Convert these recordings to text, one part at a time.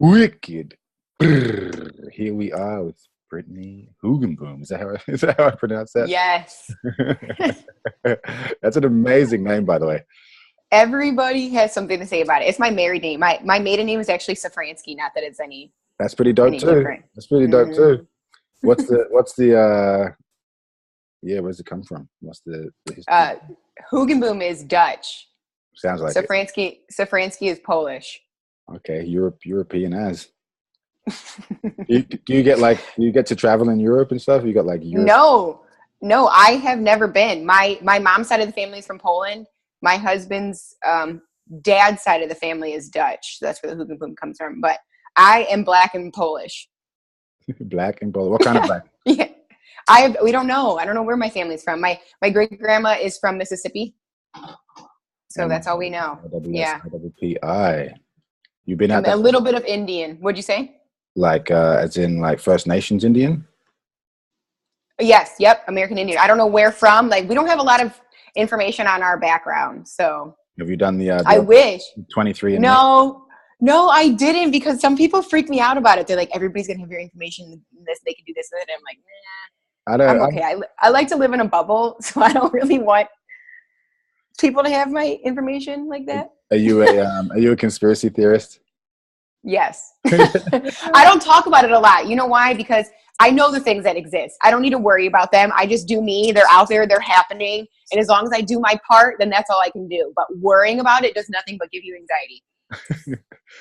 Wicked. Brrr. Here we are with Brittany Hoogenboom. Is that how I pronounce that? Yes. That's an amazing name, by the way. Everybody has something to say about it. It's my married name. My maiden name is actually Safransky, not that it's any That's pretty dope too. different. That's pretty dope too. What's the where's it come from? What's the history? Hoogenboom is Dutch. Sounds like Safransky is Polish. Okay, European as. do you get to travel in Europe and stuff? You got like Europe? No, I have never been. My mom's side of the family is from Poland. My husband's dad's side of the family is Dutch. So that's where the Hoogenboom comes from. But I am Black and Polish. Black and Polish. What kind of black? Yeah, we don't know. I don't know where my family's from. My great grandma is from Mississippi. So that's all we know. Yeah. WPI. You've been at a little bit of Indian. What'd you say? Like as in like First Nations Indian? Yes. Yep. American Indian. I don't know where from. Like we don't have a lot of information on our background. So have you done the I wish 23 and No, I didn't, because some people freak me out about it. They're like, everybody's gonna have your information in this, they can do this and that. I'm like, nah. I'm okay. I like to live in a bubble, so I don't really want people to have my information like that. Are you a conspiracy theorist? Yes. I don't talk about it a lot. You know why? Because I know the things that exist. I don't need to worry about them. I just do me. They're out there. They're happening. And as long as I do my part, then that's all I can do. But worrying about it does nothing but give you anxiety.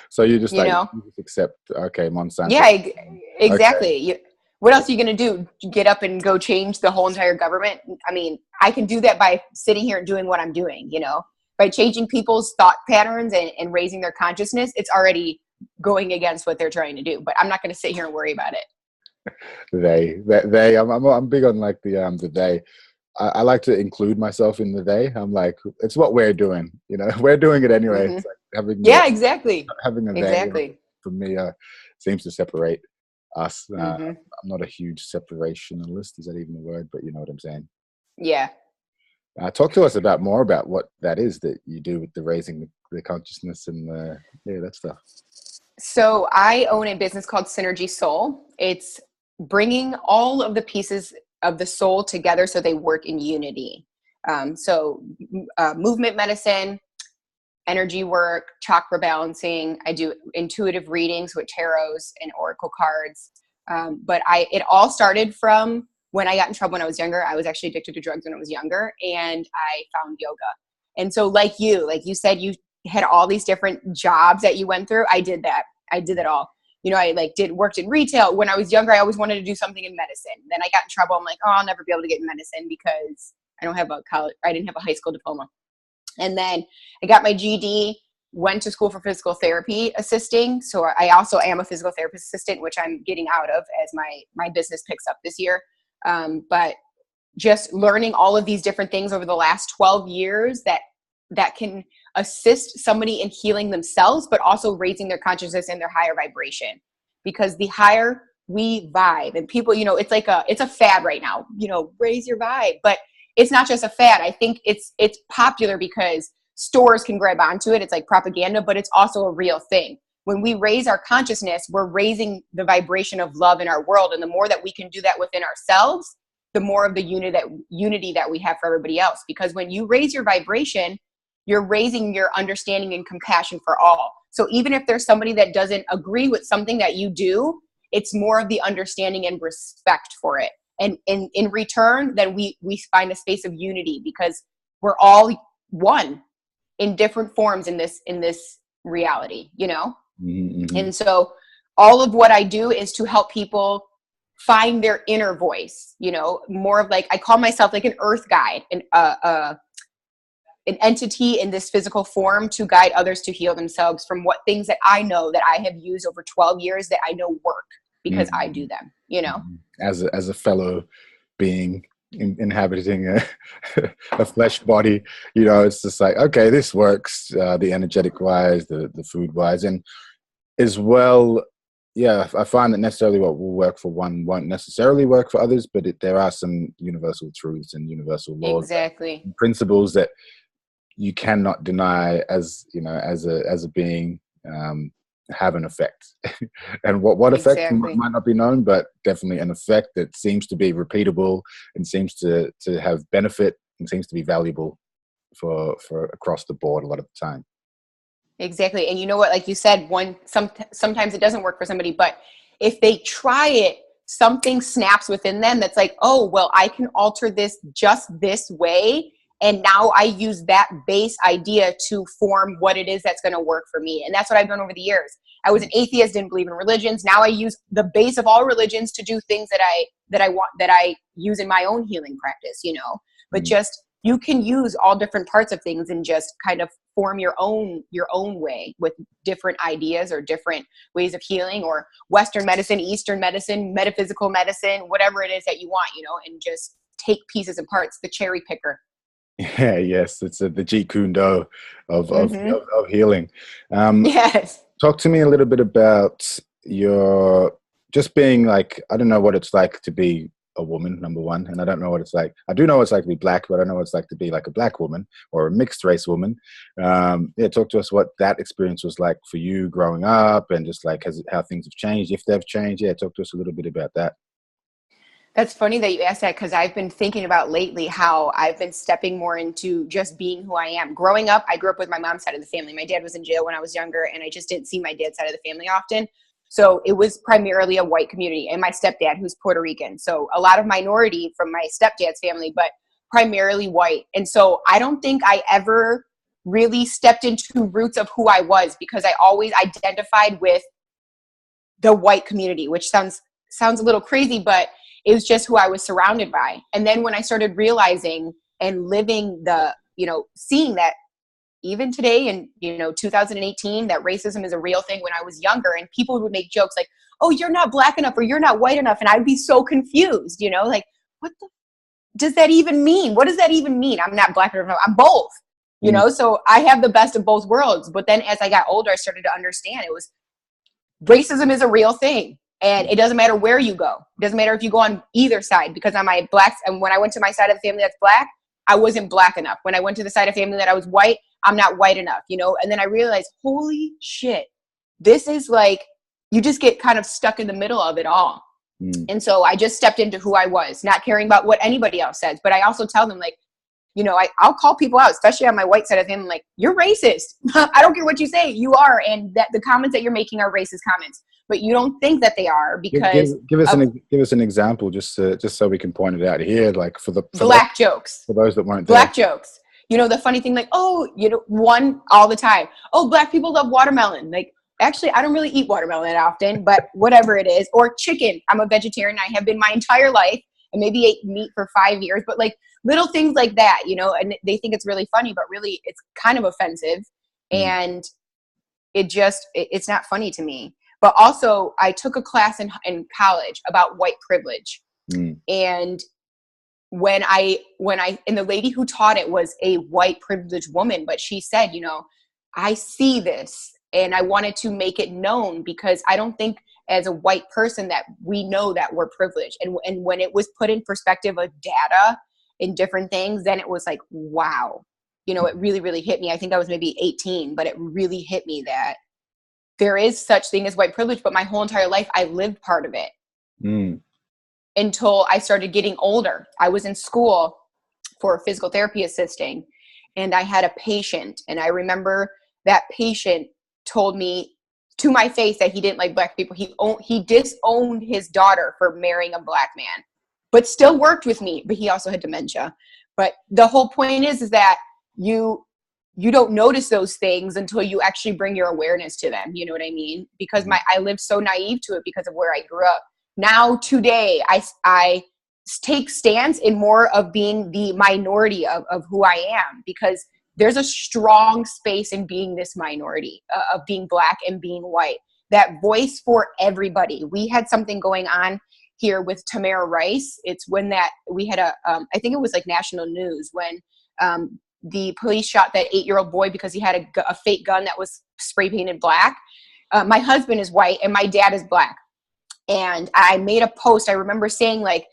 So you just you just accept, okay, Monsanto. Yeah, exactly. Okay. What else are you going to do? Get up and go change the whole entire government? I mean, I can do that by sitting here and doing what I'm doing, by changing people's thought patterns and raising their consciousness. It's already going against what they're trying to do, but I'm not going to sit here and worry about it. They. I'm big on like the they. I like to include myself in the they. I'm like, it's what we're doing. We're doing it anyway. Mm-hmm. It's like exactly. Having a they for me seems to separate us. I'm not a huge separationalist. Is that even a word? But you know what I'm saying. Yeah. Talk to us more about what that is that you do with the raising the consciousness and that stuff. So I own a business called Synergy Soul. It's bringing all of the pieces of the soul together so they work in unity. Movement medicine, energy work, chakra balancing. I do intuitive readings with tarots and oracle cards. But it all started from when I got in trouble when I was younger. I was actually addicted to drugs when I was younger, and I found yoga. And so like you said, you had all these different jobs that you went through. I did that. I did it all. I worked in retail. When I was younger, I always wanted to do something in medicine. Then I got in trouble. I'm like, I'll never be able to get in medicine because I didn't have a high school diploma. And then I got my GED, went to school for physical therapy assisting. So I also am a physical therapist assistant, which I'm getting out of as my business picks up this year. But just learning all of these different things over the last 12 years that can assist somebody in healing themselves, but also raising their consciousness and their higher vibration. Because the higher we vibe, and people, it's a fad right now, raise your vibe. But it's not just a fad. I think it's popular because stores can grab onto it. It's like propaganda, but it's also a real thing. When we raise our consciousness, we're raising the vibration of love in our world. And the more that we can do that within ourselves, the more of the unity that we have for everybody else. Because when you raise your vibration, you're raising your understanding and compassion for all. So even if there's somebody that doesn't agree with something that you do, it's more of the understanding and respect for it. And in return, then we find a space of unity because we're all one in different forms in this reality, Mm-hmm. And so all of what I do is to help people find their inner voice, more of like, I call myself like an earth guide, an entity in this physical form to guide others to heal themselves from what things that I know that I have used over 12 years that I know work because I do them, As a fellow being inhabiting a flesh body, it's just like, okay, this works, the energetic wise, the food wise, and as well, yeah, I find that necessarily what will work for one won't necessarily work for others, but there are some universal truths and universal laws, exactly, and principles that you cannot deny as a being, have an effect. And what effect Exactly. might not be known, but definitely an effect that seems to be repeatable and seems to have benefit and seems to be valuable for across the board a lot of the time. Exactly. And you know what, like you said, sometimes it doesn't work for somebody, but if they try it, something snaps within them that's like, oh, well, I can alter this just this way. And now I use that base idea to form what it is that's going to work for me. And that's what I've done over the years. I was an atheist, didn't believe in religions. Now I use the base of all religions to do things that I use in my own healing practice, you know, but just, you can use all different parts of things and just kind of form your own way with different ideas or different ways of healing, or Western medicine, Eastern medicine, metaphysical medicine, whatever it is that you want, you know, and just take pieces and parts, the cherry picker. Yeah, yes, it's the Jeet Kune Do of healing. Yes. Talk to me a little bit about your just being like, I don't know what it's like to be a woman, number one, and I don't know what it's like. I do know what it's like to be black, but I don't know what it's like to be like a black woman or a mixed race woman. Yeah, talk to us what that experience was like for you growing up, and just like how things have changed, if they've changed. Yeah, talk to us a little bit about that. That's funny that you asked that, because I've been thinking about lately how I've been stepping more into just being who I am. Growing up, I grew up with my mom's side of the family. My dad was in jail when I was younger, and I just didn't see my dad's side of the family often. So it was primarily a white community, and my stepdad, who's Puerto Rican. So a lot of minority from my stepdad's family, but primarily white. And so I don't think I ever really stepped into roots of who I was, because I always identified with the white community, which sounds a little crazy, but it was just who I was surrounded by. And then when I started realizing and living seeing that even today in, 2018, that racism is a real thing, when I was younger, and people would make jokes like, oh, you're not black enough, or you're not white enough. And I'd be so confused, like, what does that even mean? What does that even mean? I'm not black enough. I'm both, so I have the best of both worlds. But then as I got older, I started to understand racism is a real thing. And it doesn't matter where you go. It doesn't matter if you go on either side, because on my blacks, and when I went to my side of the family that's black, I wasn't black enough. When I went to the side of family that I was white, I'm not white enough, And then I realized, holy shit, this is like, you just get kind of stuck in the middle of it all. And so I just stepped into who I was, not caring about what anybody else says. But I also tell them, like, I'll call people out, especially on my white side of the family, like, you're racist. I don't care what you say, you are. And that the comments that you're making are racist comments. But you don't think that they are, because give us an example, just so we can point it out here, like for black jokes, for those that weren't there. Black jokes. The funny thing, like, one all the time. Oh, black people love watermelon. Like, actually, I don't really eat watermelon that often, but whatever it is. Or chicken. I'm a vegetarian. I have been my entire life, and maybe ate meat for 5 years. But like little things like that, and they think it's really funny, but really it's kind of offensive, and it's not funny to me. But also, I took a class in college about white privilege. And when the lady who taught it was a white privileged woman, but she said, I see this, and I wanted to make it known, because I don't think as a white person that we know that we're privileged. And when it was put in perspective of data and different things, then it was like, wow, it really, really hit me. I think I was maybe 18, but it really hit me that there is such thing as white privilege, but my whole entire life, I lived part of it until I started getting older. I was in school for physical therapy assisting, and I had a patient, and I remember that patient told me to my face that he didn't like black people. He disowned his daughter for marrying a black man, but still worked with me, but he also had dementia. But the whole point is that you don't notice those things until you actually bring your awareness to them. You know what I mean? Because I lived so naive to it because of where I grew up. Now, today, I take stance in more of being the minority of who I am, because there's a strong space in being this minority of being black and being white. That voice for everybody. We had something going on here with Tamara Rice. It's when that we had I think it was like national news when the police shot that 8-year-old boy because he had a fake gun that was spray painted black. My husband is white and my dad is black. And I made a post. I remember saying, like,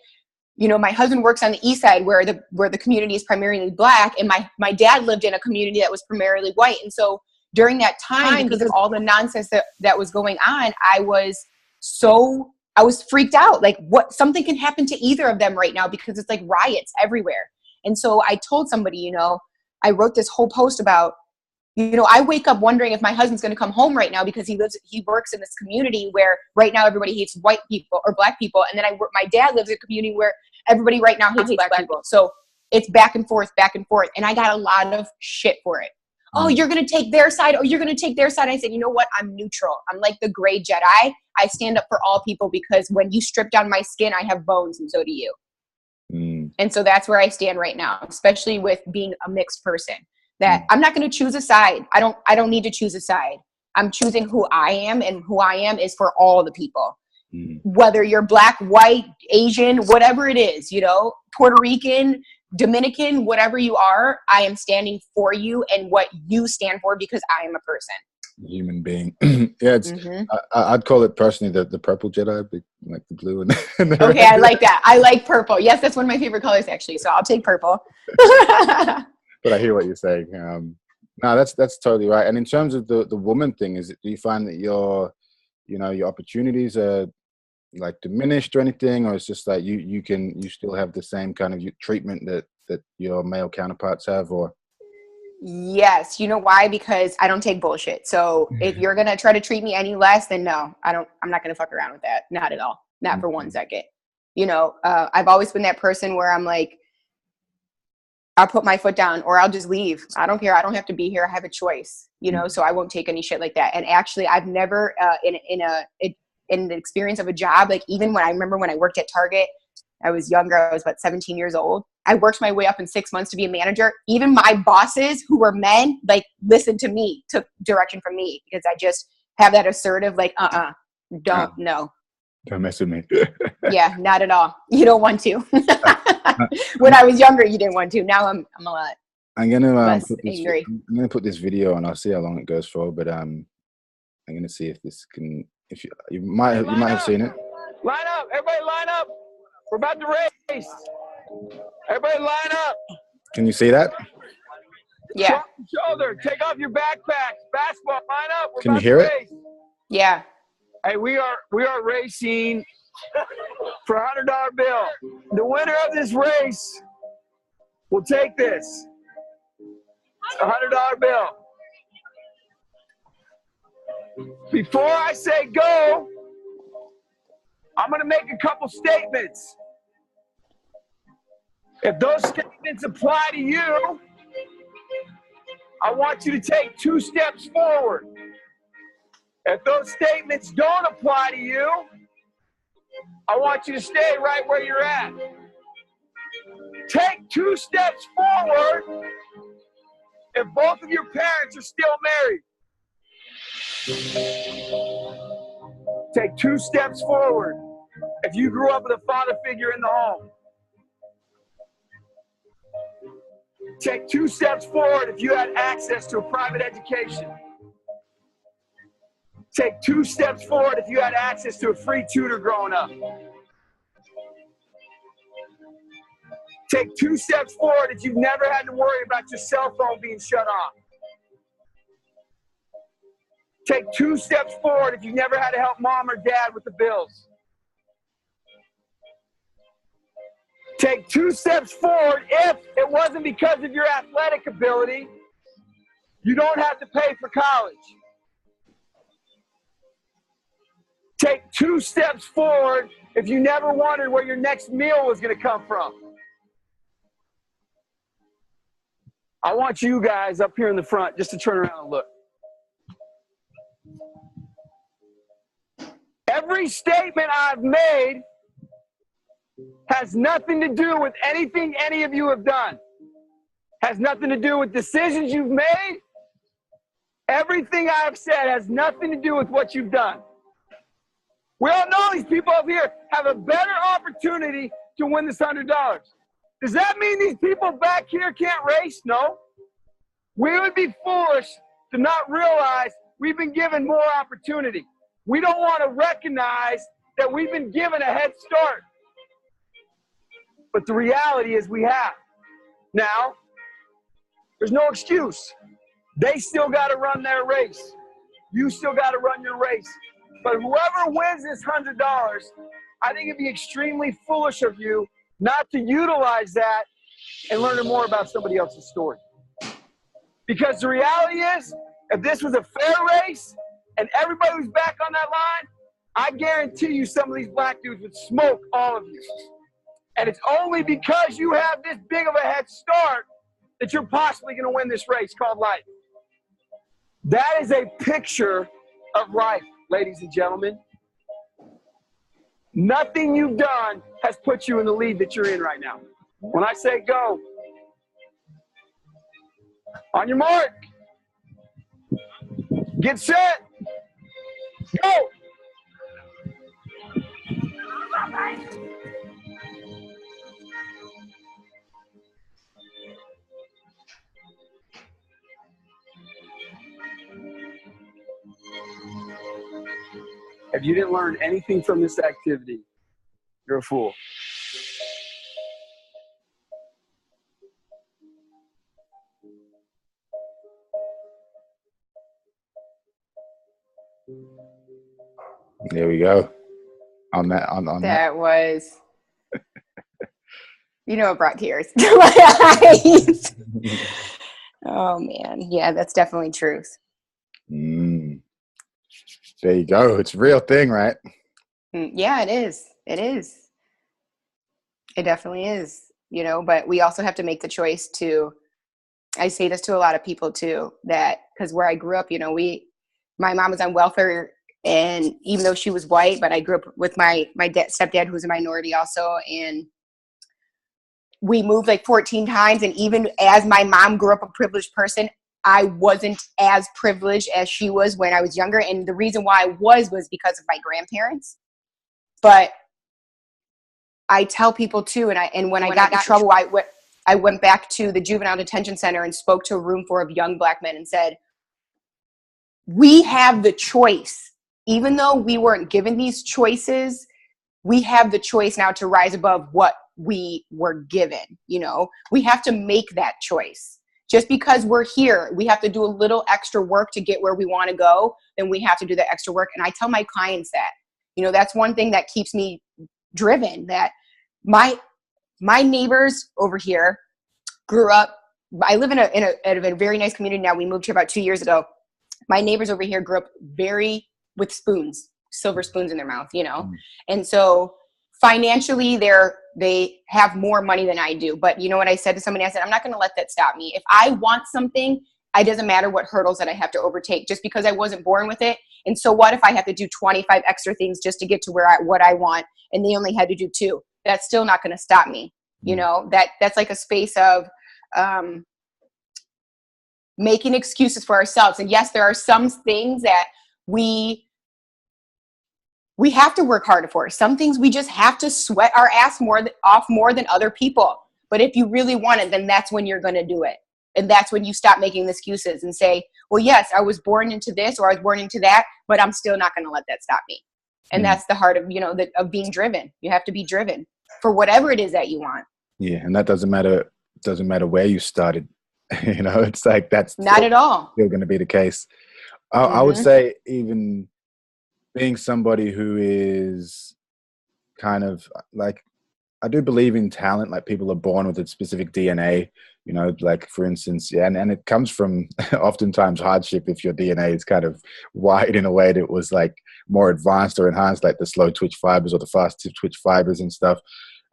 my husband works on the east side where the community is primarily black. And my dad lived in a community that was primarily white. And so during that time, because of all the nonsense that was going on, I was freaked out. Like, something can happen to either of them right now, because it's like riots everywhere. And so I told somebody, you know, I wrote this whole post about, you know, I wake up wondering if my husband's going to come home right now, because he works in this community where right now everybody hates white people or black people. And then my dad lives in a community where everybody right now hates black people. So it's back and forth. And I got a lot of shit for it. Oh, you're going to take their side. Oh, you're going to take their side. I said, you know what? I'm neutral. I'm like the gray Jedi. I stand up for all people, because when you strip down my skin, I have bones, and so do you. And so that's where I stand right now, especially with being a mixed person, that I'm not going to choose a side. I don't need to choose a side. I'm choosing who I am, and who I am is for all the people, whether you're black, white, Asian, whatever it is, you know, Puerto Rican, Dominican, whatever you are, I am standing for you and what you stand for, because I am a person. Human being. Yeah, it's I'd call it personally the purple Jedi, like the blue and the okay, I like that. I like purple. Yes, that's one of my favorite colors, actually, so I'll take purple. But I hear what you're saying. No, that's totally right. And in terms of the woman thing, do you find that your opportunities are like diminished or anything, or it's just like you still have the same kind of treatment that your male counterparts have? Or yes, you know why? Because I don't take bullshit. So if you're gonna try to treat me any less, then no, I'm not gonna fuck around with that. Not at all. Not for 1 second. You know, I've always been that person where I'm like, I'll put my foot down, or I'll just leave. I don't care. I don't have to be here. I have a choice, you know, so I won't take any shit like that. And actually, I've never in the experience of a job, like even when I worked at Target, I was younger. I was about 17 years old. I worked my way up in 6 months to be a manager. Even my bosses, who were men, like listened to me, took direction from me, because I just have that assertive, like, no. Don't mess with me. Yeah, not at all. You don't want to. When I was younger, you didn't want to. Now I'm a lot. I'm gonna put this video on. I'll see how long it goes for, but I'm gonna see if this can. If you might have seen it. Line up, everybody! Line up. We're about to race. Everybody, line up. Can you see that? Yeah. Shoulder. Take off your backpacks. Basketball. Line up. Can you hear it? Yeah. Hey, we are racing for a $100 bill. The winner of this race will take this. A $100 bill. Before I say go, I'm going to make a couple statements. If those statements apply to you, I want you to take 2 steps forward. If those statements don't apply to you, I want you to stay right where you're at. Take 2 steps forward if both of your parents are still married. Take 2 steps forward if you grew up with a father figure in the home. Take 2 steps forward if you had access to a private education. Take 2 steps forward if you had access to a free tutor growing up. Take 2 steps forward if you've never had to worry about your cell phone being shut off. Take 2 steps forward if you've never had to help mom or dad with the bills. Take 2 steps forward if it wasn't because of your athletic ability. You don't have to pay for college. Take 2 steps forward if you never wondered where your next meal was going to come from. I want you guys up here in the front just to turn around and look. Every statement I've made has nothing to do with anything any of you have done. Has nothing to do with decisions you've made. Everything I've said has nothing to do with what you've done. We all know these people up here have a better opportunity to win this $100. Does that mean these people back here can't race? No. We would be foolish to not realize we've been given more opportunity. We don't want to recognize that we've been given a head start. But the reality is we have. Now, there's no excuse. They still got to run their race. You still got to run your race. But whoever wins this $100, I think it'd be extremely foolish of you not to utilize that and learn more about somebody else's story. Because the reality is, if this was a fair race and everybody was back on that line, I guarantee you some of these black dudes would smoke all of you. And it's only because you have this big of a head start that you're possibly going to win this race called life. That is a picture of life, ladies and gentlemen. Nothing you've done has put you in the lead that you're in right now. When I say go, on your mark, get set, go. If you didn't learn anything from this activity, you're a fool. There we go. On that. That was, it brought tears to my eyes. Oh man, yeah, that's definitely truth. There you go. It's a real thing, right? Yeah, it is. It is. It definitely is. But we also have to make the choice to. I say this to a lot of people too, that because where I grew up, my mom was on welfare. And even though she was white, but I grew up with my stepdad, who's a minority also. And we moved like 14 times. And even as my mom grew up a privileged person, I wasn't as privileged as she was when I was younger. And the reason why I was because of my grandparents. But I tell people too, and when I got in trouble, I went back to the juvenile detention center and spoke to a room full of young black men and said, we have the choice. Even though we weren't given these choices, we have the choice now to rise above what we were given. We have to make that choice. Just because we're here, we have to do a little extra work to get where we want to go, then we have to do the extra work. And I tell my clients that, that's one thing that keeps me driven, that my neighbors over here grew up. I live in a very nice community now. We moved here about 2 years ago. My neighbors over here grew up with spoons, silver spoons in their mouth, And so financially they have more money than I do. But you know what I said to somebody? I said, I'm not going to let that stop me. If I want something, it doesn't matter what hurdles that I have to overtake just because I wasn't born with it. And so what if I have to do 25 extra things just to get to what I want? And they only had to do 2. That's still not going to stop me. That's like a space of, making excuses for ourselves. And yes, there are some things that we have to work harder for. Some things we just have to sweat our ass off more than other people. But if you really want it, then that's when you're going to do it. And that's when you stop making the excuses and say, well, yes, I was born into this or I was born into that, but I'm still not going to let that stop me. And that's the heart of, of being driven. You have to be driven for whatever it is that you want. Yeah. And that doesn't matter where you started. It's like that's not at all still going to be the case. I would say even being somebody who is kind of like, I do believe in talent, like people are born with a specific DNA, like for instance, and it comes from oftentimes hardship if your DNA is kind of wired in a way that was like more advanced or enhanced, like the slow twitch fibers or the fast twitch fibers and stuff.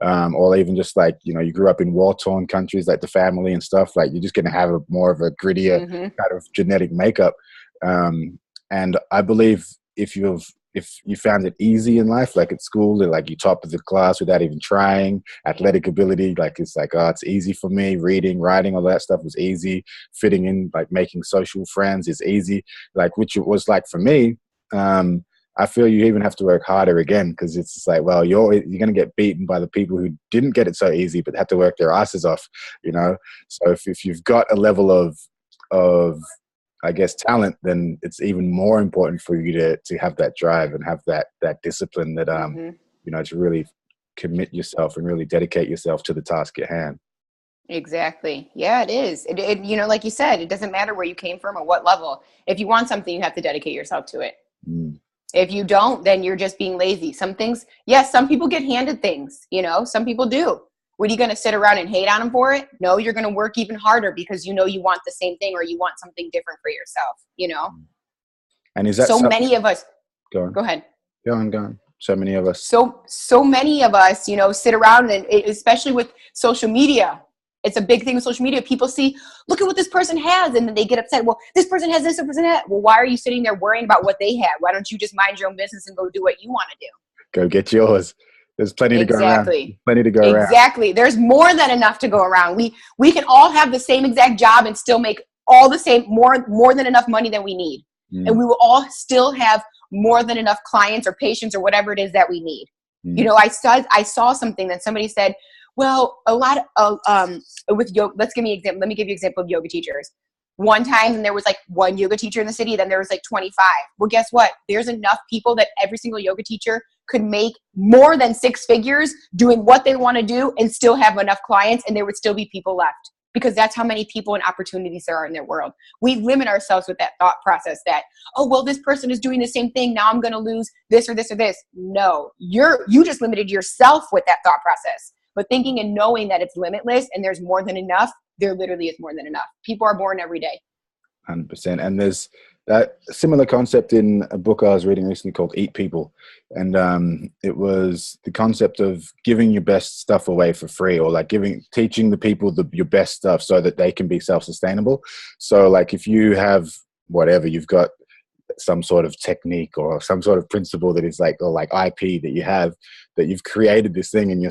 Or even just like, you grew up in war-torn countries, like the family and stuff, like you're just going to have more of a grittier kind of genetic makeup. And I believe if you found it easy in life, like at school, like you top of the class without even trying, athletic ability, like it's like, oh, it's easy for me, reading, writing, all that stuff was easy, fitting in, like making social friends is easy, like which it was like for me. I feel you even have to work harder again, because it's just like, well, you're going to get beaten by the people who didn't get it so easy but had to work their asses off, So if you've got a level of I guess talent, then it's even more important for you to have that drive and have that discipline that to really commit yourself and really dedicate yourself to the task at hand. Exactly. Yeah, it is. You know, like you said, it doesn't matter where you came from or what level. If you want something, you have to dedicate yourself to it. Mm. If you don't, then you're just being lazy. Some things, yes, some people get handed things, you know, some people do. What are you going to sit around and hate on them for it? No, you're going to work even harder because you know you want the same thing or you want something different for yourself, you know? And is that So something? many of us, Go on. go ahead. Go on, go on. So many of us. So many of us, you know, sit around and especially with social media, it's a big thing with social media. People see, look at what this person has. And then they get upset. Well, this person has this, this person has that. Well, why are you sitting there worrying about what they have? Why don't you just mind your own business and go do what you want to do? Go get yours. There's plenty to go around. Plenty to go around. Exactly. There's more than enough to go around. We can all have the same exact job and still make all the same, more than enough money than we need. Mm. And we will all still have more than enough clients or patients or whatever it is that we need. Mm. You know, I saw something that somebody said, well, a lot of, with yoga, let me give you an example of yoga teachers. One time there was like one yoga teacher in the city, then there was like 25. Well, guess what? There's enough people that every single yoga teacher could make more than 6 figures doing what they want to do and still have enough clients, and there would still be people left because that's how many people and opportunities there are in their world. We limit ourselves with that thought process that, oh, well, this person is doing the same thing. Now I'm going to lose this or this or this. No, you just limited yourself with that thought process. But thinking and knowing that it's limitless and there's more than enough, there literally is more than enough. People are born every day. 100%. And there's that similar concept in a book I was reading recently called Eat People. And it was the concept of giving your best stuff away for free, or like teaching the people your best stuff so that they can be self-sustainable. So like if you have whatever, you've got some sort of technique or some sort of principle that is like, or like IP that you have, that you've created this thing and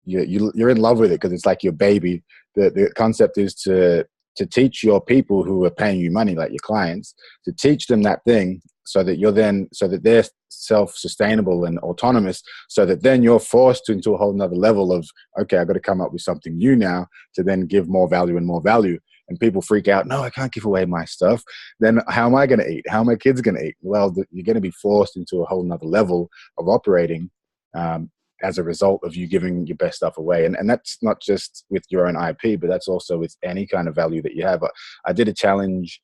you're in love with it because it's like your baby. The concept is to teach your people who are paying you money, like your clients, to teach them that thing so that they're self-sustainable and autonomous, so that then you're forced into a whole nother level of, okay, I've got to come up with something new now to then give more value and more value. And people freak out, no, I can't give away my stuff. Then how am I going to eat? How are my kids going to eat? Well, you're going to be forced into a whole nother level of operating as a result of you giving your best stuff away. And that's not just with your own IP, but that's also with any kind of value that you have. I did a challenge,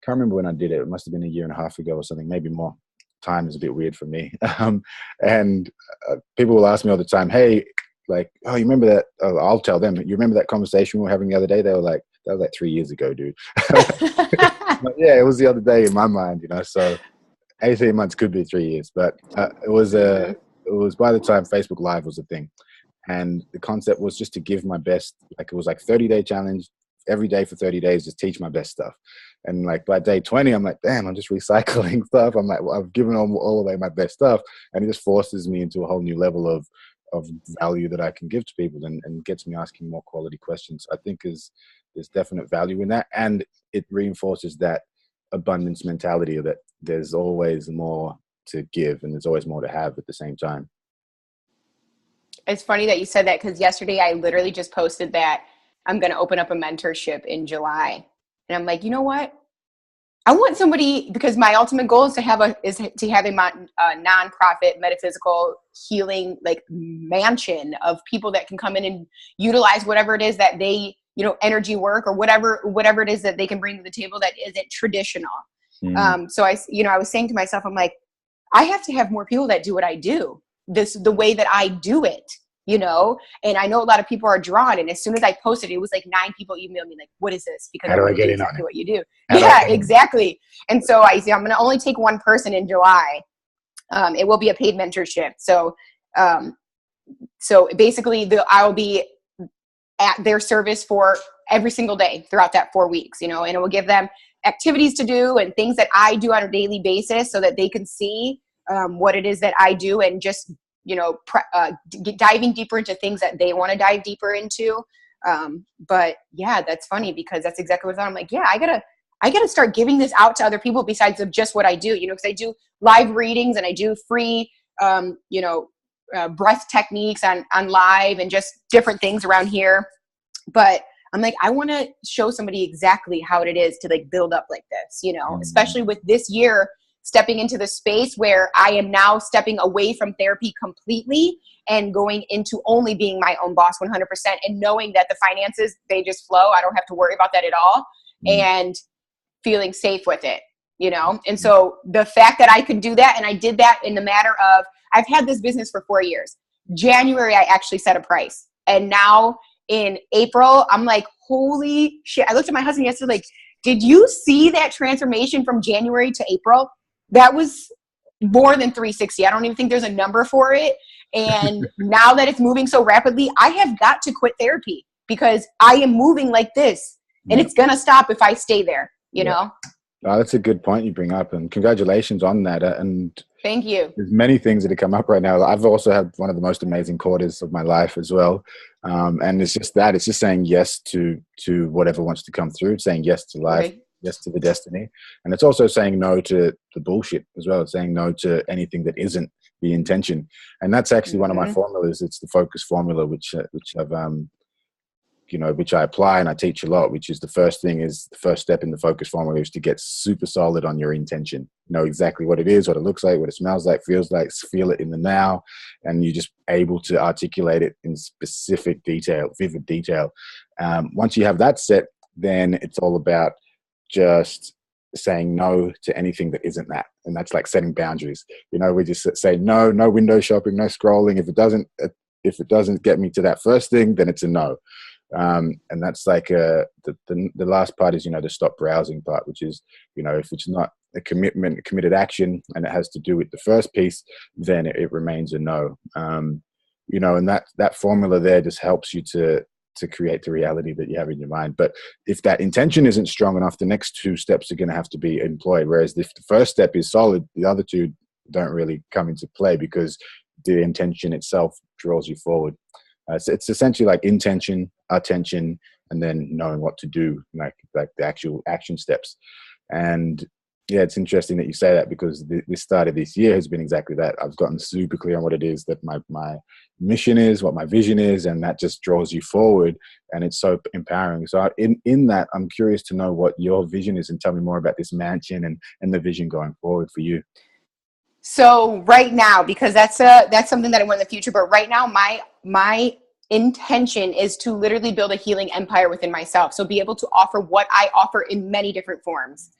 can't remember when I did it. It must have been 1.5 years ago or something, maybe more. Time is a bit weird for me. And people will ask me all the time, hey, like, oh, you remember that? Oh, I'll tell them, you remember that conversation we were having the other day? They were like, that was like 3 years ago, dude. But yeah, it was the other day in my mind, you know, so 18 months could be 3 years, but it was by the time Facebook Live was a thing. And the concept was just to give my best, like it was like 30-day challenge, every day for 30 days, just teach my best stuff. And like by day 20, I'm like, damn, I'm just recycling stuff. I'm like, well, I've given all away my best stuff. And it just forces me into a whole new level of value that I can give to people and gets me asking more quality questions. I think there's definite value in that. And it reinforces that abundance mentality that there's always more to give and there's always more to have at the same time. It's funny that you said that because yesterday I literally just posted that I'm going to open up a mentorship in July. And I'm like, you know what? I want somebody, because my ultimate goal is to have a nonprofit metaphysical healing like mansion of people that can come in and utilize whatever it is that they, you know, energy work or whatever it is that they can bring to the table that isn't traditional. So I was saying to myself, I'm like, I have to have more people that do what I do, the way that I do it, you know? And I know a lot of people are drawn. And as soon as I posted, it was like 9 people emailed me like, what is this? Because how do I get in exactly on what you do. Yeah, exactly. And so I'm going to only take one person in July. It will be a paid mentorship. So basically I will be at their service for every single day throughout that 4 weeks, you know, and it will give them activities to do and things that I do on a daily basis so that they can see what it is that I do and just, you know, diving deeper into things that they want to dive deeper into. But yeah, that's funny because that's exactly what I thought. I'm like, yeah, I gotta start giving this out to other people besides of just what I do, you know, because I do live readings and I do free, breath techniques on live and just different things around here. But I'm like, I want to show somebody exactly how it is to like build up like this, you know, especially with this year stepping into the space where I am now stepping away from therapy completely and going into only being my own boss 100%, and knowing that the finances, they just flow. I don't have to worry about that at all. And feeling safe with it, you know? And so the fact that I could do that, and I did that in the matter of, I've had this business for 4 years. January, I actually set a price. And now in April, I'm like, holy shit. I looked at my husband yesterday, like, did you see that transformation from January to April? That was more than 360. I don't even think there's a number for it. And now that it's moving so rapidly, I have got to quit therapy because I am moving like this, and it's going to stop if I stay there, you know? Oh, that's a good point you bring up, and congratulations on that. And thank you. There's many things that have come up right now. I've also had one of the most amazing quarters of my life as well. And it's just that, it's just saying yes to whatever wants to come through, saying yes to life, right. Yes to the destiny. And it's also saying no to the bullshit as well. It's saying no to anything that isn't the intention. And that's actually one of my formulas. It's the focus formula, which I've, which I apply and I teach a lot, which is the first step in the focus formula is to get super solid on your intention. Know exactly what it is, what it looks like, what it smells like, feels like, feel it in the now. And you're just able to articulate it in specific detail, vivid detail. Once you have that set, then it's all about just saying no to anything that isn't that. And that's like setting boundaries. We just say no window shopping, no scrolling. If it doesn't get me to that first thing, then it's a no. And that's like the last part is, the stop browsing part, which is, if it's not a committed action and it has to do with the first piece, then it remains a no. And that formula there just helps you to create the reality that you have in your mind. But if that intention isn't strong enough, the next two steps are going to have to be employed. Whereas if the first step is solid, the other two don't really come into play because the intention itself draws you forward. It's essentially like intention, attention, and then knowing what to do, like the actual action steps. And yeah, it's interesting that you say that because this start of this year has been exactly that. I've gotten super clear on what it is that my mission is, what my vision is, and that just draws you forward, and it's so empowering. So in that, I'm curious to know what your vision is, and tell me more about this mansion and the vision going forward for you. So right now, because that's something that I want in the future, but right now my intention is to literally build a healing empire within myself. So be able to offer what I offer in many different forms,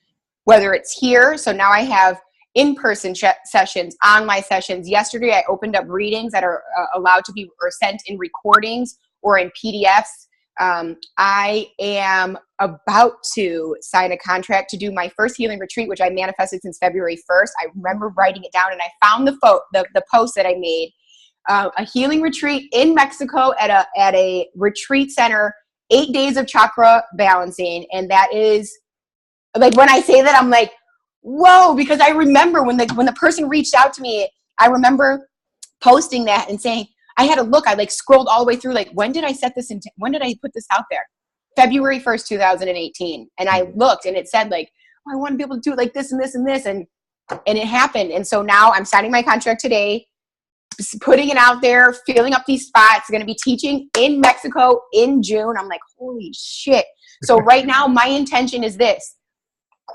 whether it's here. So now I have in-person sessions, online sessions. Yesterday, I opened up readings that are allowed to be or sent in recordings or in PDFs. I am about to sign a contract to do my first healing retreat, which I manifested since February 1st. I remember writing it down, and I found the post that I made. A healing retreat in Mexico at a retreat center, 8 days of chakra balancing. And that is like, when I say that, I'm like, whoa, because I remember when the person reached out to me, I remember posting that and saying, I had a look, I like scrolled all the way through, like, when did I set this when did I put this out there? February 1st, 2018. And I looked and it said like, oh, I want to be able to do it like this and this and this. And it happened. And so now I'm signing my contract today, putting it out there, filling up these spots, going to be teaching in Mexico in June. I'm like, holy shit. So right now my intention is this: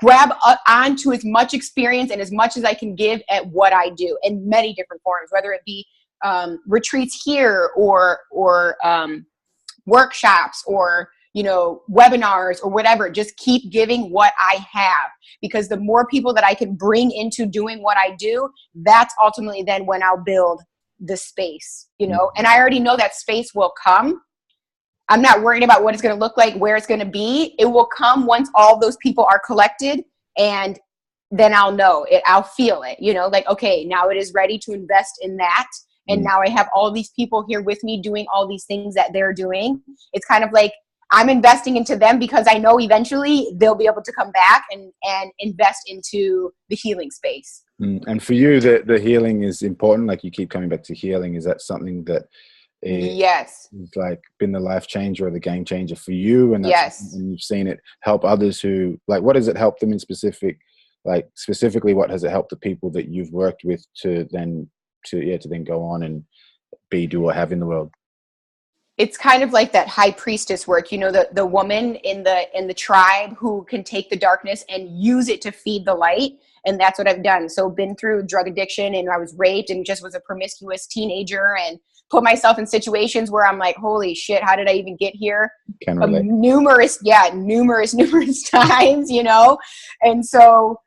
grab onto as much experience and as much as I can give at what I do in many different forms, whether it be retreats here or workshops or, webinars or whatever. Just keep giving what I have, because the more people that I can bring into doing what I do, that's ultimately then when I'll build the space, and I already know that space will come. I'm not worried about what it's going to look like, where it's going to be. It will come once all those people are collected, and then I'll know it. I'll feel it, like, okay, now it is ready to invest in that. And now I have all these people here with me doing all these things that they're doing. It's kind of like I'm investing into them because I know eventually they'll be able to come back and invest into the healing space. And for you, the healing is important. Like, you keep coming back to healing. Is that something that yes, it's like been the life changer or the game changer for you? And yes, and you've seen it help others who, like, what does it help them in specific? Like, specifically, what has it helped the people that you've worked with to then go on and do or have in the world? It's kind of like that high priestess work, the woman in the tribe who can take the darkness and use it to feed the light. And that's what I've done. So been through drug addiction, and I was raped and just was a promiscuous teenager, and put myself in situations where I'm like, holy shit, how did I even get here? Can relate. Numerous times, you know? And so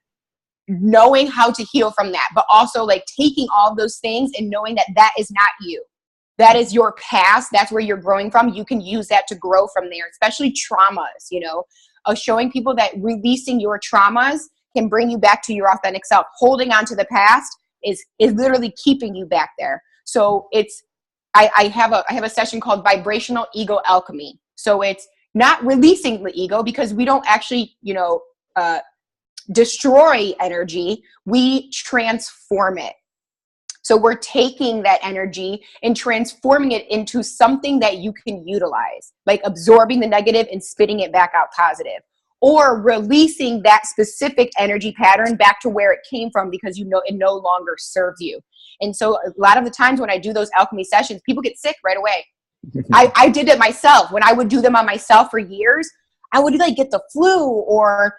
knowing how to heal from that, but also like taking all those things and knowing that that is not you. That is your past. That's where you're growing from. You can use that to grow from there, especially traumas, you know, showing people that releasing your traumas can bring you back to your authentic self. Holding on to the past is literally keeping you back there. So it's, I have a session called Vibrational Ego Alchemy. So it's not releasing the ego, because we don't actually, you know, destroy energy. We transform it. So we're taking that energy and transforming it into something that you can utilize, like absorbing the negative and spitting it back out positive, or releasing that specific energy pattern back to where it came from, because you know it no longer serves you. And so a lot of the times when I do those alchemy sessions, people get sick right away. I did it myself. When I would do them on myself for years, I would like get the flu, or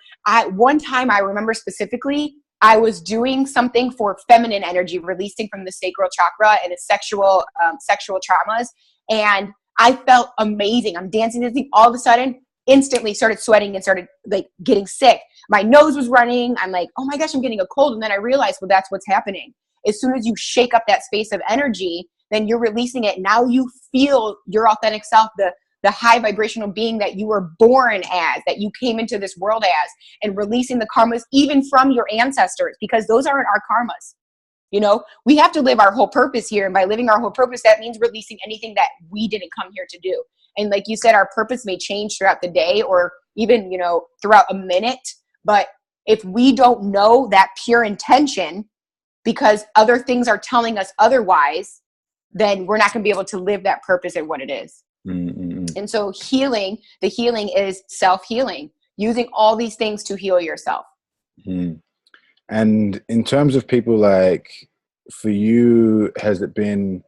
one time I remember specifically, I was doing something for feminine energy, releasing from the sacral chakra and its sexual traumas. And I felt amazing. I'm dancing. All of a sudden, instantly started sweating and started like getting sick. My nose was running. I'm like, oh my gosh, I'm getting a cold. And then I realized, well, that's what's happening. As soon as you shake up that space of energy, then you're releasing it. Now you feel your authentic self, the high vibrational being that you were born as, that you came into this world as, and releasing the karmas even from your ancestors, because those aren't our karmas. You know, we have to live our whole purpose here. And by living our whole purpose, that means releasing anything that we didn't come here to do. And like you said, our purpose may change throughout the day, or even, you know, throughout a minute. But if we don't know that pure intention, because other things are telling us otherwise, then we're not going to be able to live that purpose and what it is. Mm-hmm. And so the healing is self-healing, using all these things to heal yourself. Mm. And in terms of people, like for you, has it been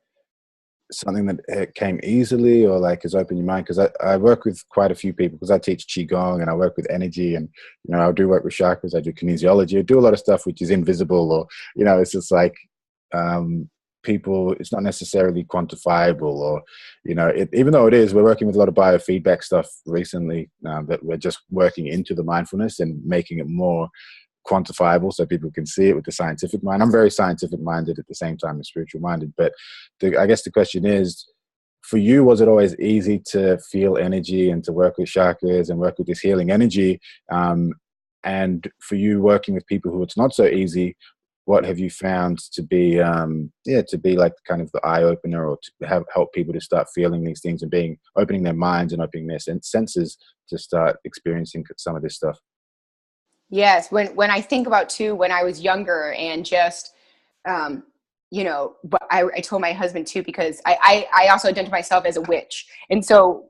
something that came easily, or like has opened your mind? Because I work with quite a few people, because I teach Qigong and I work with energy, and, you know, I do work with chakras, I do kinesiology, I do a lot of stuff which is invisible, or, you know, it's just like, people, it's not necessarily quantifiable, or, you know, even though it is, we're working with a lot of biofeedback stuff recently, that we're just working into the mindfulness and making it more quantifiable so people can see it with the scientific mind. I'm very scientific minded at the same time as spiritual minded, but I guess the question is, for you, was it always easy to feel energy and to work with chakras and work with this healing energy? And for you, working with people who it's not so easy, what have you found to be, to be like kind of the eye opener, or to help people to start feeling these things and opening their minds and opening their senses to start experiencing some of this stuff? Yes. When I think about too, when I was younger and just, you know, but I told my husband too, because I also identify myself as a witch. And so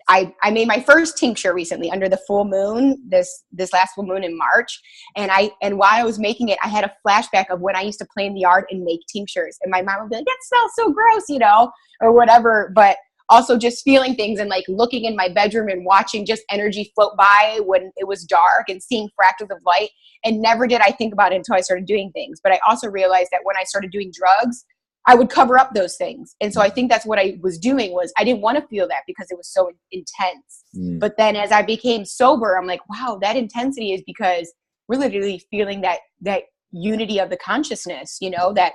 I made my first tincture recently under the full moon, this last full moon in March. And while I was making it, I had a flashback of when I used to play in the yard and make tinctures. And my mom would be like, that smells so gross, you know, or whatever. But also just feeling things and like looking in my bedroom and watching just energy float by when it was dark and seeing fractals of light. And never did I think about it until I started doing things. But I also realized that when I started doing drugs, I would cover up those things. And so I think that's what I was doing, was I didn't want to feel that because it was so intense. Mm. But then as I became sober, I'm like, wow, that intensity is because we're literally feeling that unity of the consciousness, you know, that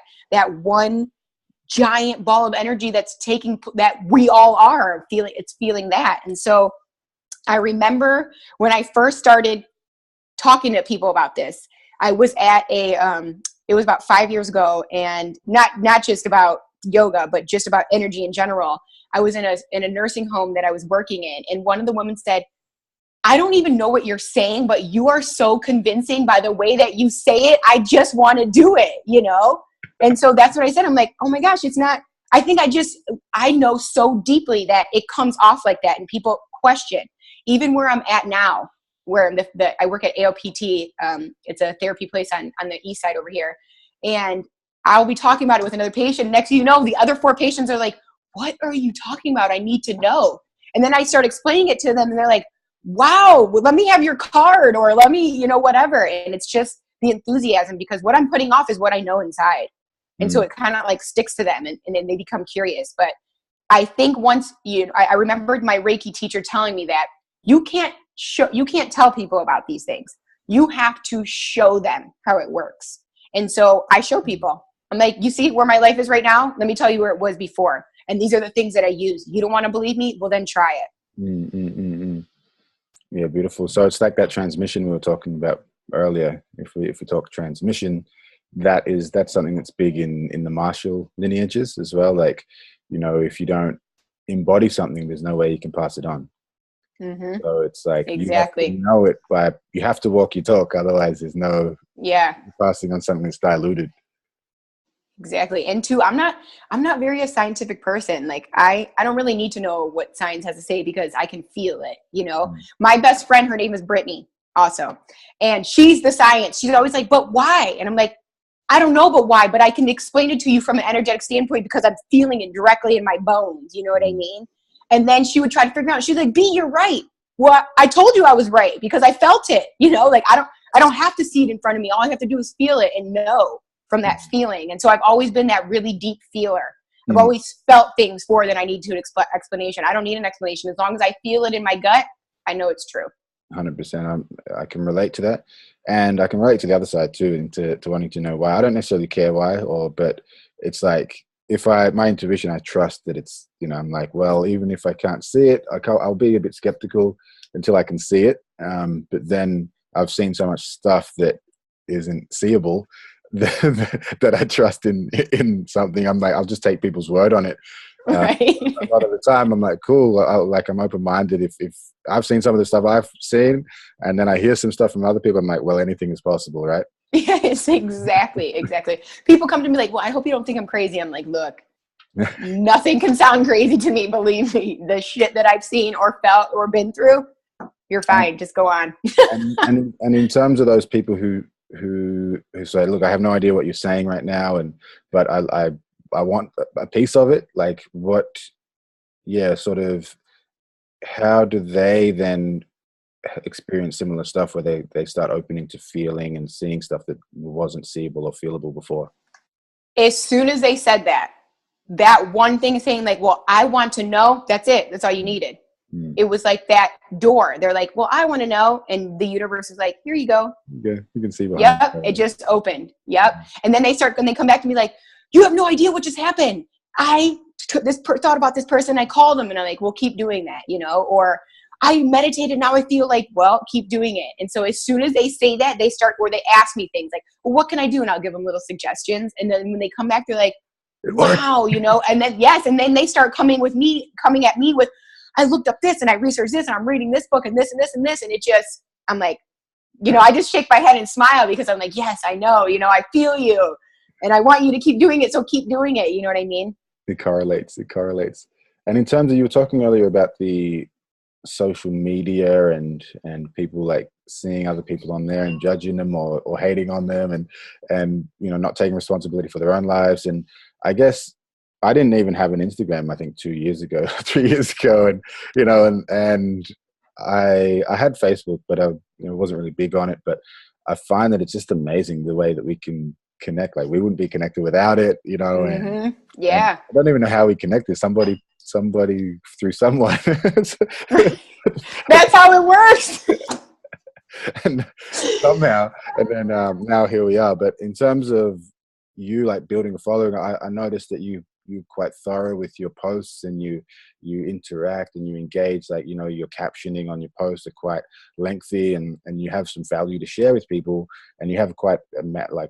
one giant ball of energy that's that we all are feeling that. And so I remember when I first started talking to people about this, I was at it was about 5 years ago, and not just about yoga, but just about energy in general. I was in a nursing home that I was working in, and one of the women said, I don't even know what you're saying, but you are so convincing by the way that you say it. I just want to do it, you know? And so that's what I said. I'm like, oh my gosh, it's not, I think I know so deeply that it comes off like that, and people question, even where I'm at now, where I work at ALPT. It's a therapy place on the east side over here. And I'll be talking about it with another patient. Next thing you know, the other 4 patients are like, what are you talking about? I need to know. And then I start explaining it to them, and they're like, wow, well, let me have your card, or let me, you know, whatever. And it's just the enthusiasm, because what I'm putting off is what I know inside. And so it kind of like sticks to them, and then they become curious. But I think once I remembered my Reiki teacher telling me that you can't tell people about these things. You have to show them how it works. And so I show people. I'm like, you see where my life is right now? Let me tell you where it was before. And these are the things that I use. You don't want to believe me? Well, then try it. Yeah, beautiful. So it's like that transmission we were talking about earlier. If we talk transmission, that's something that's big in the martial lineages as well. Like, if you don't embody something, there's no way you can pass it on. So it's like exactly. You know it, but you have to walk your talk. Otherwise, there's no passing on something that's diluted. Exactly. And two, I'm not very a scientific person. Like I don't really need to know what science has to say because I can feel it. My best friend, her name is Brittany also. And she's the science. She's always like, but why? And I'm like, I don't know, but why? But I can explain it to you from an energetic standpoint because I'm feeling it directly in my bones. You know what I mean? And then she would try to figure out, she's like, B, you're right. Well, I told you I was right because I felt it, like I don't have to see it in front of me. All I have to do is feel it and know from that feeling. And so I've always been that really deep feeler. I've always felt things more than I need to explanation. I don't need an explanation. As long as I feel it in my gut, I know it's true. 100%. I can relate to that. And I can relate to the other side too, and to wanting to know why. I don't necessarily care why, but it's like, my intuition, I trust that it's, I'm like, well, even if I can't see it, I'll be a bit skeptical until I can see it. But then I've seen so much stuff that isn't seeable that I trust in something. I'm like, I'll just take people's word on it. Right. A lot of the time I'm like, cool. I'm open-minded. If I've seen some of the stuff I've seen and then I hear some stuff from other people, I'm like, well, anything is possible, right? Yes, exactly. People come to me like, well, I hope you don't think I'm crazy. I'm like, look, nothing can sound crazy to me. Believe me, the shit that I've seen or felt or been through, you're fine. Just go on. and in terms of those people who say, look, I have no idea what you're saying right now, but I want a piece of it. Like sort of, how do they then experience similar stuff where they start opening to feeling and seeing stuff that wasn't seeable or feelable before? As soon as they said that one thing saying like, well, I want to know, that's it. That's all you needed. It was like that door. They're like, well, I want to know. And the universe is like, here you go. Yeah, you can see. It just opened. Yep. And then they come back to me like, you have no idea what just happened. I thought about this person. I called them and I'm like, well, keep doing that, or I meditated. Now I feel like, well, keep doing it. And so as soon as they say that, they ask me things like, well, what can I do? And I'll give them little suggestions. And then when they come back, they're like, wow, and then, and then they start coming at me with, I looked up this and I researched this and I'm reading this book and this and this and this. And it just, I'm like, I just shake my head and smile because I'm like, yes, I know, I feel you and I want you to keep doing it. So keep doing it. You know what I mean? It correlates. And in terms of, you were talking earlier about the social media and people like seeing other people on there and judging them or hating on them and not taking responsibility for their own lives. And I guess I didn't even have an Instagram, I think 3 years ago, and I had Facebook, but I wasn't really big on it. But I find that it's just amazing the way that we can connect. Like we wouldn't be connected without it, and I don't even know how we connected. Somebody through someone. That's how it works. And somehow, and then now here we are. But in terms of you like building a following, I noticed that you're quite thorough with your posts and you interact and you engage. Like your captioning on your posts are quite lengthy and you have some value to share with people, and you have quite a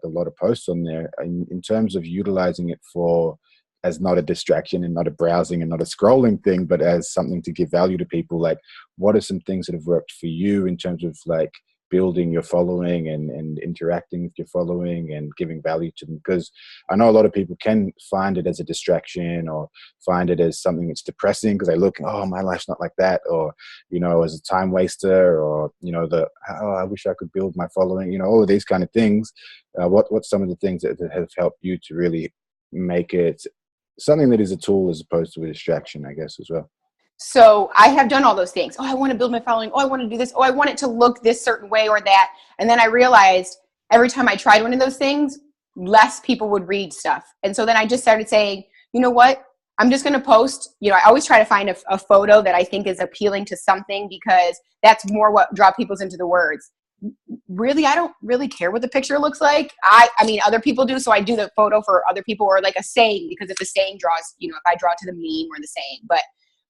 lot of posts on there in terms of utilizing it as not a distraction and not a browsing and not a scrolling thing, but as something to give value to people. Like, what are some things that have worked for you in terms of like building your following and interacting with your following and giving value to them? Because I know a lot of people can find it as a distraction or find it as something that's depressing because they look, oh, my life's not like that, or as a time waster, or I wish I could build my following, all of these kind of things. What's some of the things that have helped you to really make it something that is a tool as opposed to a distraction, I guess, as well? So I have done all those things. Oh, I want to build my following. Oh, I want to do this. Oh, I want it to look this certain way or that. And then I realized every time I tried one of those things, less people would read stuff. And so then I just started saying, you know what? I'm just going to post, I always try to find a photo that I think is appealing to something, because that's more what draw people into the words. Really, I don't really care what the picture looks like. I mean, other people do. So I do the photo for other people, or like a saying, because if the saying draws, if I draw to the meme or the saying, but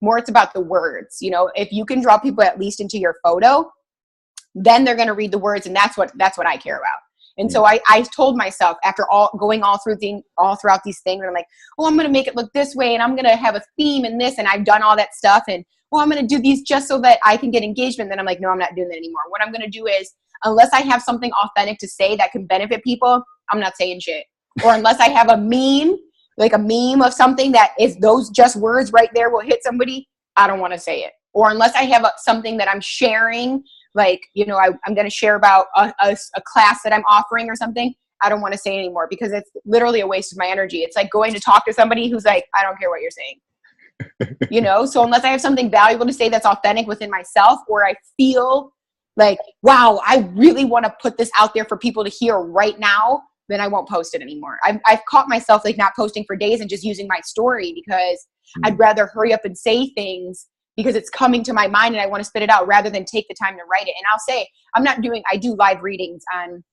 more it's about the words. If you can draw people at least into your photo, then they're going to read the words. And that's what I care about. And so I told myself, after going all throughout these things, and I'm like, oh, I'm going to make it look this way, and I'm going to have a theme in this, and I've done all that stuff, and I'm going to do these just so that I can get engagement. Then I'm like, no, I'm not doing that anymore. What I'm going to do is, unless I have something authentic to say that can benefit people, I'm not saying shit. Or unless I have a meme, like a meme of something that if those just words right there will hit somebody, I don't want to say it. Or unless I have something that I'm sharing, like, I'm going to share about a class that I'm offering or something, I don't want to say anymore, because it's literally a waste of my energy. It's like going to talk to somebody who's like, I don't care what you're saying. So unless I have something valuable to say that's authentic within myself, or I feel like, wow, I really want to put this out there for people to hear right now, then I won't post it anymore. I've caught myself like not posting for days and just using my story, because I'd rather hurry up and say things because it's coming to my mind and I want to spit it out, rather than take the time to write it. And I'll say, I do live readings on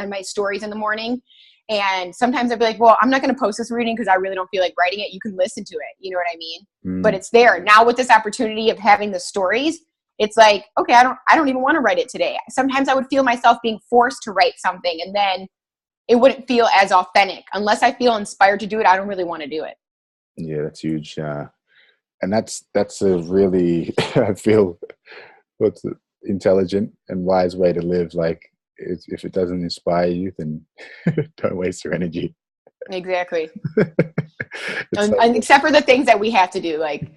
my stories in the morning. And sometimes I'd be like, well, I'm not going to post this reading because I really don't feel like writing it. You can listen to it. You know what I mean? But it's there. Now with this opportunity of having the stories, it's like, okay, I don't even want to write it today. Sometimes I would feel myself being forced to write something, and then it wouldn't feel as authentic. Unless I feel inspired to do it, I don't really want to do it. Yeah, that's huge. And that's a really, I feel, what's intelligent and wise way to live. Like, if it doesn't inspire you, then don't waste your energy. Exactly. and except for the things that we have to do, like,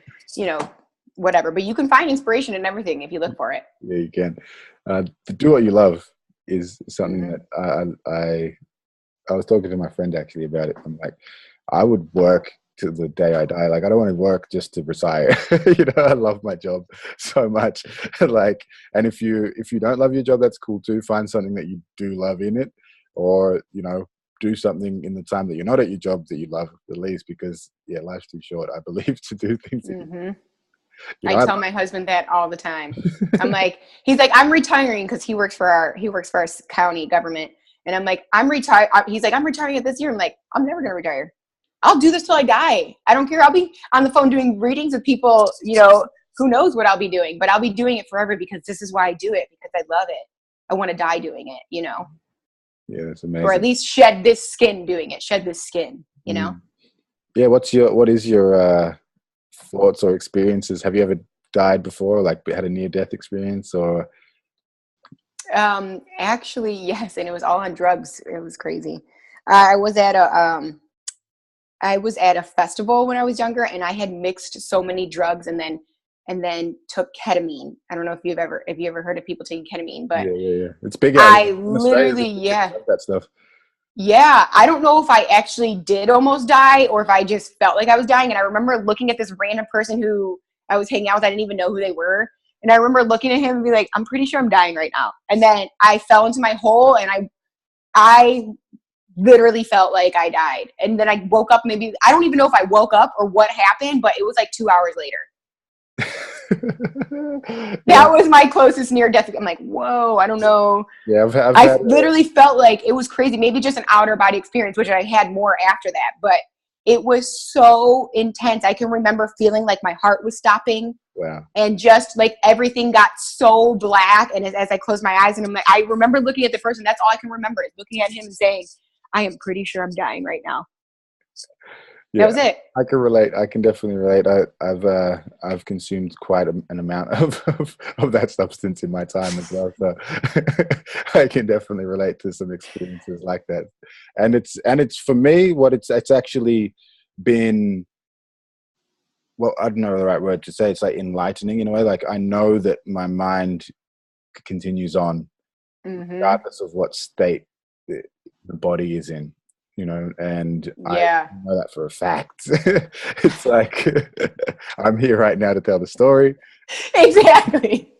whatever. But you can find inspiration in everything if you look for it. Yeah, you can. To do what you love is something that I was talking to my friend actually about it. I'm like, I would work to the day I die. Like, I don't want to work just to retire. I love my job so much. Like, and if you don't love your job, that's cool too. Find something that you do love in it, or do something in the time that you're not at your job that you love at least, because life's too short, I believe, to do things. I tell my husband that all the time. I'm like, he's like, I'm retiring, because he works for our county government, and I'm like, I'm retired. He's like, I'm retiring at this year. I'm like, I'm never gonna retire. I'll do this till I die. I don't care. I'll be on the phone doing readings with people, who knows what I'll be doing, but I'll be doing it forever, because this is why I do it, because I love it. I want to die doing it, Yeah, that's amazing. Or at least shed this skin doing it. Shed this skin, Yeah, what is your thoughts or experiences? Have you ever died before, like had a near-death experience, or? Actually, yes. And it was all on drugs. It was crazy. I was at a festival when I was younger, and I had mixed so many drugs and then took ketamine. I don't know if you ever heard of people taking ketamine, but yeah. It's big. I literally, that stuff. Yeah. I don't know if I actually did almost die, or if I just felt like I was dying. And I remember looking at this random person who I was hanging out with. I didn't even know who they were. And I remember looking at him and be like, I'm pretty sure I'm dying right now. And then I fell into my hole, and I literally felt like I died. And then I woke up, maybe, I don't even know if I woke up or what happened, but it was like 2 hours later. That was my closest near death. I'm like, whoa, I don't know. Yeah, I literally felt like it was crazy. Maybe just an outer body experience, which I had more after that, but it was so intense. I can remember feeling like my heart was stopping. Wow. And just like everything got so black. And as I closed my eyes, and I'm like, I remember looking at the person. That's all I can remember, is looking at him and saying, I am pretty sure I'm dying right now. Yeah, that was it. I can relate. I can definitely relate. I've consumed quite an amount of that substance in my time as well. So I can definitely relate to some experiences like that. And it's for me, it's actually been, well, I don't know the right word to say. It's like enlightening in a way. Like, I know that my mind continues on, regardless of what state the body is in, and I know that for a fact. It's like, I'm here right now to tell the story. Exactly.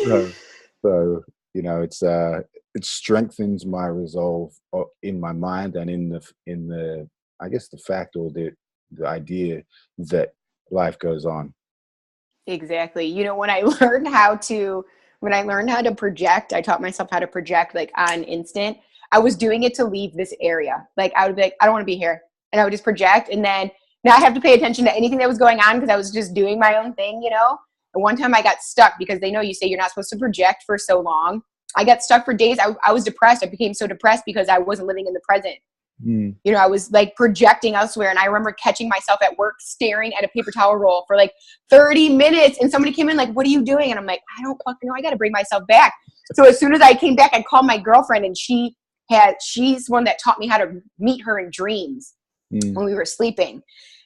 So it's it strengthens my resolve in my mind and in the I guess the fact or the idea that life goes on. Exactly. You know, when I learned how to project, I taught myself how to project like on instant. I was doing it to leave this area. Like I would be like, I don't want to be here. And I would just project. And then now I have to pay attention to anything that was going on because I was just doing my own thing, you know? And one time I got stuck because they know you say you're not supposed to project for so long. I got stuck for days. I was depressed. I became so depressed because I wasn't living in the present. You know, I was like projecting elsewhere. And I remember catching myself at work staring at a paper towel roll for like 30 minutes. And somebody came in like, what are you doing? And I'm like, I don't fucking know. I got to bring myself back. So as soon as I came back, I called my girlfriend, and she's one that taught me how to meet her in dreams when we were sleeping.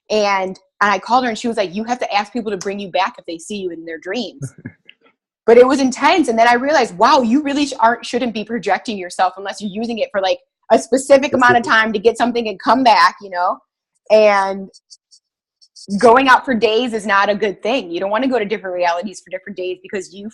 And I called her, and she was like, you have to ask people to bring you back if they see you in their dreams. But it was intense. And then I realized, wow, you really shouldn't be projecting yourself unless you're using it for like a specific amount of time to get something and come back, you know. And going out for days is not a good thing. You don't want to go to different realities for different days because you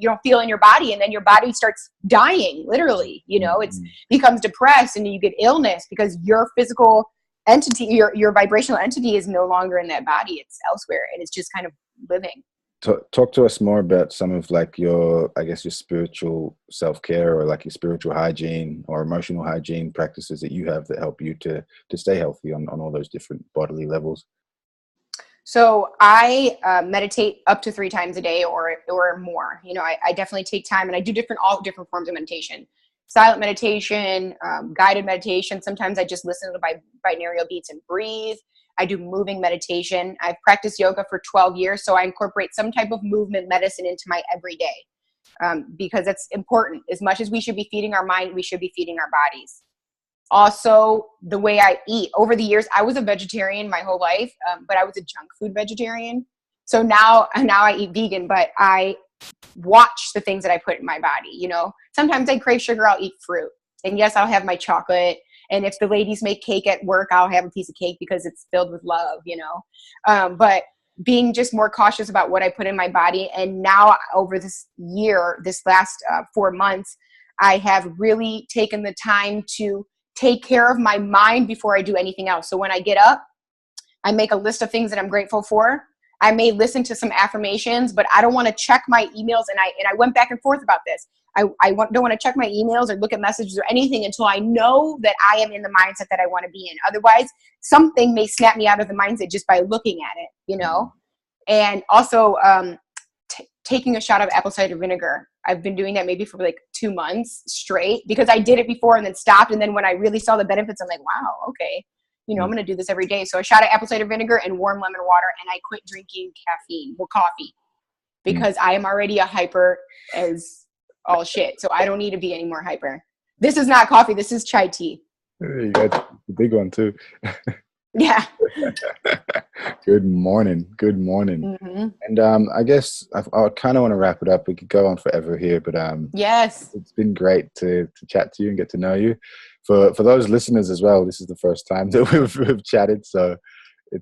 don't feel in your body, and then your body starts dying, literally, you know. It's becomes depressed, and you get illness because your physical entity, your vibrational entity is no longer in that body. It's elsewhere, and it's just kind of living. Talk to us more about some of like your, I guess, your spiritual self-care or like your spiritual hygiene or emotional hygiene practices that you have that help you to stay healthy on all those different bodily levels. So I meditate up to 3 times a day or more. You know, I definitely take time, and I do all different forms of meditation. Silent meditation, guided meditation. Sometimes I just listen to binaural beats and breathe. I do moving meditation. I've practiced yoga for 12 years, so I incorporate some type of movement medicine into my everyday because it's important. As much as we should be feeding our mind, we should be feeding our bodies. Also, the way I eat. Over the years, I was a vegetarian my whole life, but I was a junk food vegetarian. So now I eat vegan, but I watch the things that I put in my body. You know, sometimes I crave sugar, I'll eat fruit. And yes, I'll have my chocolate. And if the ladies make cake at work, I'll have a piece of cake because it's filled with love, you know. But being just more cautious about what I put in my body. And now over this last 4 months, I have really taken the time to take care of my mind before I do anything else. So when I get up, I make a list of things that I'm grateful for. I may listen to some affirmations, but I don't want to check my emails. And I went back and forth about this. I don't want to check my emails or look at messages or anything until I know that I am in the mindset that I want to be in. Otherwise, something may snap me out of the mindset just by looking at it, you know? And also taking a shot of apple cider vinegar. I've been doing that maybe for like 2 months straight because I did it before and then stopped. And then when I really saw the benefits, I'm like, wow, okay. You know, I'm going to do this every day. So a shot of apple cider vinegar and warm lemon water. And I quit drinking coffee because I am already a hyper as all shit. So I don't need to be any more hyper. This is not coffee. This is chai tea. You got the big one too. Yeah. Good morning. And I guess I kind of want to wrap it up. We could go on forever here, but yes, it's been great to chat to you and get to know you. For those listeners as well, this is the first time that we've chatted, so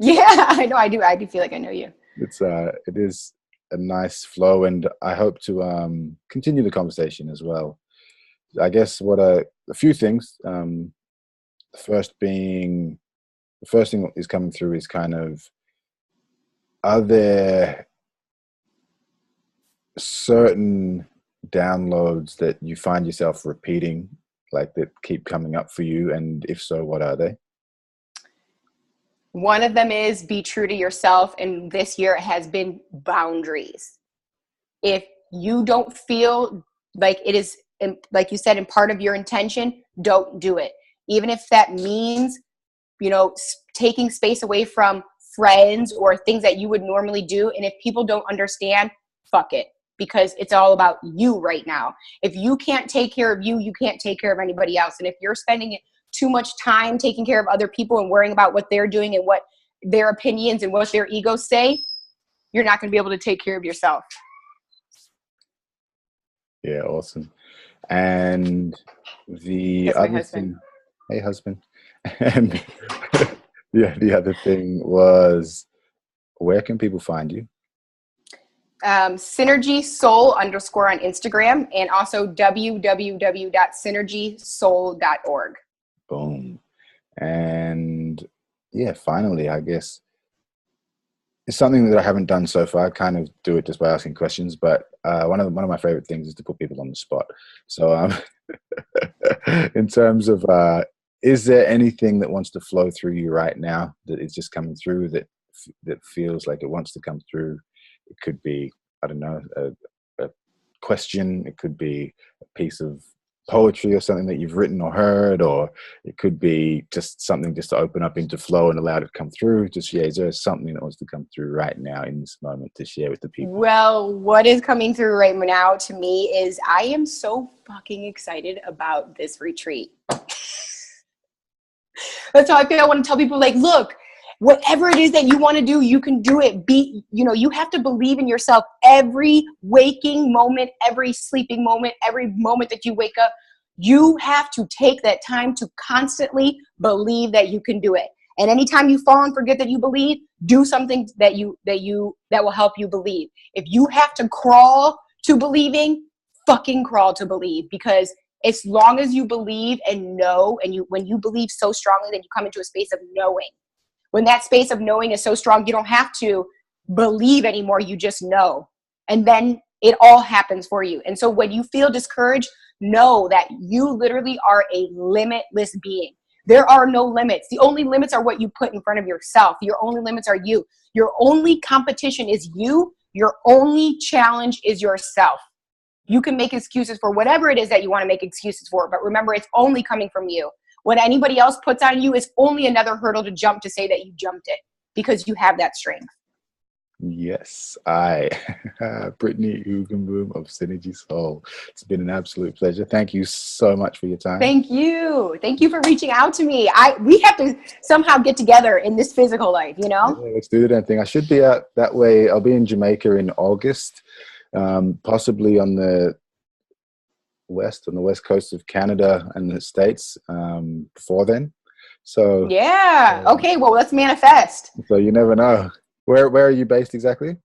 I know. I do feel like I know you. It is a nice flow, and I hope to continue the conversation as well. I guess a few things. The first thing that is coming through is kind of, are there certain downloads that you find yourself repeating, like that keep coming up for you? And if so, what are they? One of them is be true to yourself. And this year it has been boundaries. If you don't feel like it is, like you said, in part of your intention, don't do it. Even if that means, you know, taking space away from friends or things that you would normally do. And if people don't understand, fuck it, because it's all about you right now. If you can't take care of you, you can't take care of anybody else. And if you're spending too much time taking care of other people and worrying about what they're doing and what their opinions and what their egos say, you're not going to be able to take care of yourself. Yeah, awesome. And the That's other thing, hey husband, and the other thing was, where can people find you? Synergy Soul _ on Instagram, and also www.synergysoul.org. Boom. And yeah, finally, I guess it's something that I haven't done so far. I kind of do it just by asking questions, but one of my favorite things is to put people on the spot. So in terms of, is there anything that wants to flow through you right now that is just coming through that feels like it wants to come through? It could be, I don't know, a question. It could be a piece of poetry or something that you've written or heard, or it could be just something just to open up into flow and allow it to come through. Just, yeah, is there something that wants to come through right now in this moment to share with the people? Well, what is coming through right now to me is I am so fucking excited about this retreat. That's how I feel. I want to tell people, like, look, whatever it is that you want to do, you can do it. You have to believe in yourself every waking moment, every sleeping moment, every moment that you wake up. You have to take that time to constantly believe that you can do it. And anytime you fall and forget that you believe, do something that will help you believe. If you have to crawl to believing, fucking crawl to believe, because as long as you believe and know, and when you believe so strongly, then you come into a space of knowing. When that space of knowing is so strong, you don't have to believe anymore. You just know. And then it all happens for you. And so when you feel discouraged, know that you literally are a limitless being. There are no limits. The only limits are what you put in front of yourself. Your only limits are you. Your only competition is you. Your only challenge is yourself. You can make excuses for whatever it is that you want to make excuses for, but remember, it's only coming from you. What anybody else puts on you is only another hurdle to jump to say that you jumped it, because you have that strength. Yes, Brittany Hoogenboom of Synergy Soul. It's been an absolute pleasure. Thank you so much for your time. Thank you. Thank you for reaching out to me. We have to somehow get together in this physical life, you know? Yeah, let's do the damn thing. I should be out that way. I'll be in Jamaica in August, possibly on the west coast of Canada and the States before then. So yeah. Okay. Well, let's manifest. So you never know. Where are you based exactly?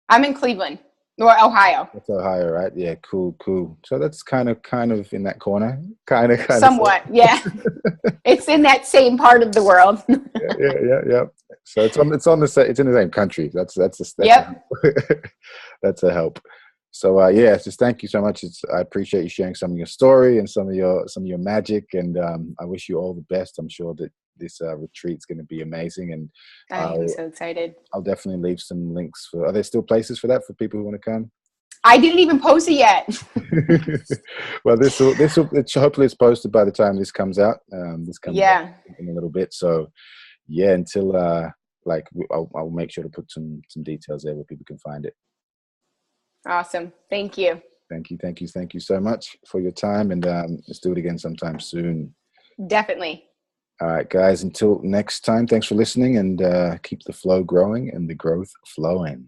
I'm in Cleveland, or Ohio. That's Ohio, right? Yeah. Cool. So that's kind of in that corner. Kind of. Somewhat. Yeah. It's in that same part of the world. Yeah. So it's in the same country. That's yep. That's a help. So just thank you so much. I appreciate you sharing some of your story and some of your magic, and I wish you all the best. I'm sure that this retreat's going to be amazing, and I'm so excited. I'll definitely leave some links are there still places for that for people who want to come? I didn't even post it yet. Well, this will hopefully it's posted by the time this comes out. This comes out in a little bit. So until I'll make sure to put some details there where people can find it. Awesome. Thank you. Thank you so much for your time, and let's do it again sometime soon. Definitely. All right, guys, until next time, thanks for listening, and keep the flow growing and the growth flowing.